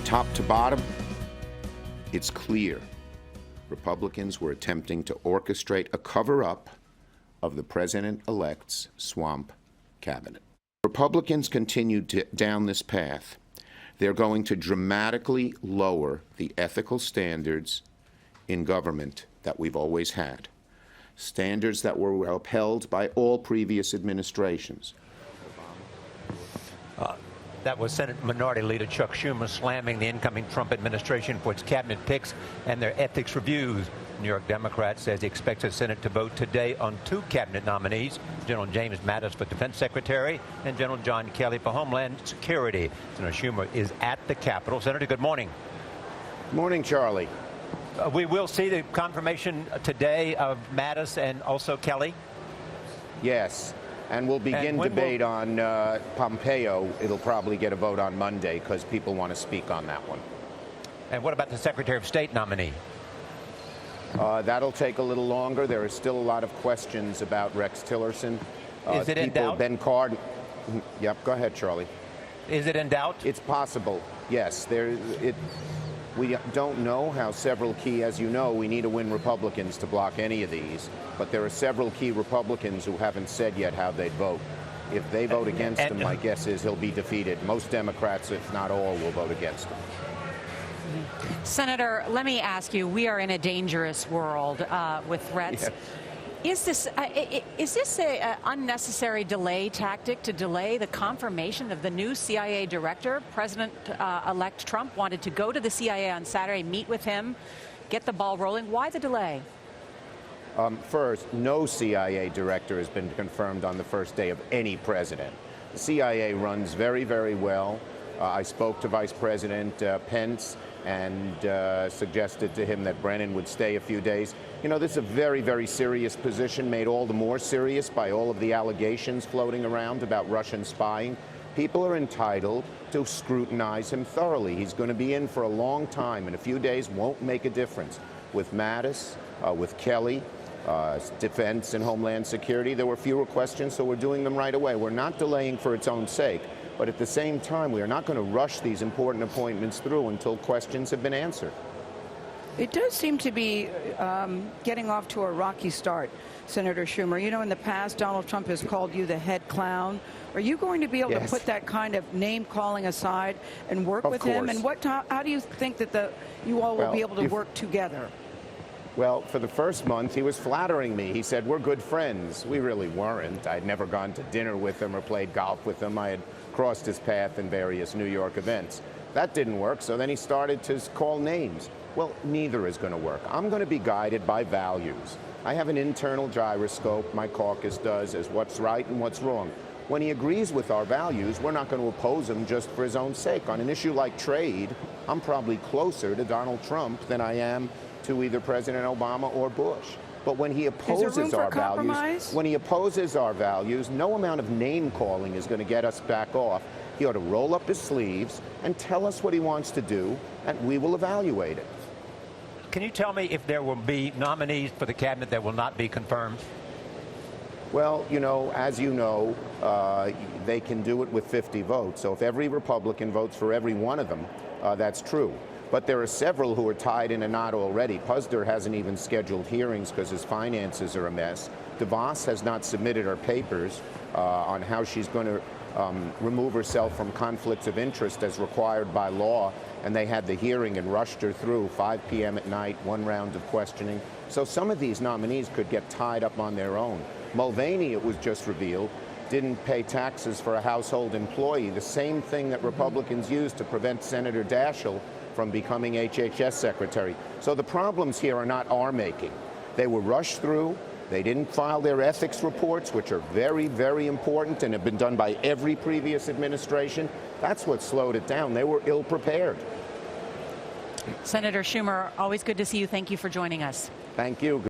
top to bottom, it's clear Republicans were attempting to orchestrate a cover-up of the president-elect's swamp cabinet. Republicans continued down this path. They're going to dramatically lower the ethical standards in government that we've always had, standards that were upheld by all previous administrations. That was Senate Minority Leader Chuck Schumer slamming the incoming Trump administration for its cabinet picks and their ethics reviews. New York Democrat says he expects the Senate to vote today on two cabinet nominees, General James Mattis for Defense Secretary and General John Kelly for Homeland Security. Senator Schumer is at the Capitol. Senator, good morning. Good morning, Charlie. We will see the confirmation today of Mattis and also Kelly? Yes. And we'll begin debate on Pompeo. It'll probably get a vote on Monday because people want to speak on that one. And what about the Secretary of State nominee? That'll take a little longer. There are still a lot of questions about Rex Tillerson. Is it in doubt? Ben Cardin. Yep, go ahead, Charlie. Is it in doubt? It's possible, yes. We don't know how several key, as you know, we need to win Republicans to block any of these. But there are several key Republicans who haven't said yet how they'd vote. If they vote against him, my guess is he'll be defeated. Most Democrats, if not all, will vote against him. Senator, let me ask you, we are in a dangerous world with threats. Yes. Is this an unnecessary delay tactic to delay the confirmation of the new CIA director? President-elect Trump wanted to go to the CIA on Saturday, meet with him, get the ball rolling. Why the delay? First, no CIA director has been confirmed on the first day of any president. The CIA runs very, very well. I spoke to Vice President Pence and suggested to him that Brennan would stay a few days. You know, this is a very, very serious position, made all the more serious by all of the allegations floating around about Russian spying. People are entitled to scrutinize him thoroughly. He's going to be in for a long time, and a few days won't make a difference. With Mattis, with Kelly, Defense and Homeland Security, there were fewer questions, so we're doing them right away. We're not delaying for its own sake. But at the same time, we are not going to rush these important appointments through until questions have been answered. It does seem to be getting off to a rocky start, Senator Schumer. You know, in the past, Donald Trump has called you the head clown. Are you going to be able to put that kind of name-calling aside and work with him? And how do you think that you all will be able to work together? Well, for the first month, he was flattering me. He said, we're good friends. We really weren't. I'd never gone to dinner with him or played golf with him. I had crossed his path in various New York events. That didn't work, so then he started to call names. Well, neither is going to work. I'm going to be guided by values. I have an internal gyroscope, my caucus does, as what's right and what's wrong. When he agrees with our values, we're not going to oppose him just for his own sake. On an issue like trade, I'm probably closer to Donald Trump than I am to either President Obama or Bush. But when he opposes our values, no amount of name calling is going to get us back off. He ought to roll up his sleeves and tell us what he wants to do, and we will evaluate it. Can you tell me if there will be nominees for the cabinet that will not be confirmed? Well, you know, as you know, they can do it with 50 votes. So if every Republican votes for every one of them, that's true. But there are several who are tied in a knot already. Puzder hasn't even scheduled hearings because his finances are a mess. DeVos has not submitted her papers on how she's going to remove herself from conflicts of interest as required by law. And they had the hearing and rushed her through 5 p.m. at night, one round of questioning. So some of these nominees could get tied up on their own. Mulvaney, it was just revealed, didn't pay taxes for a household employee, the same thing that Republicans used to prevent Senator Daschle from becoming HHS Secretary. So the problems here are not our making. They were rushed through. They didn't file their ethics reports, which are very, very important and have been done by every previous administration. That's what slowed it down. They were ill-prepared. Senator Schumer, always good to see you. Thank you for joining us. Thank you.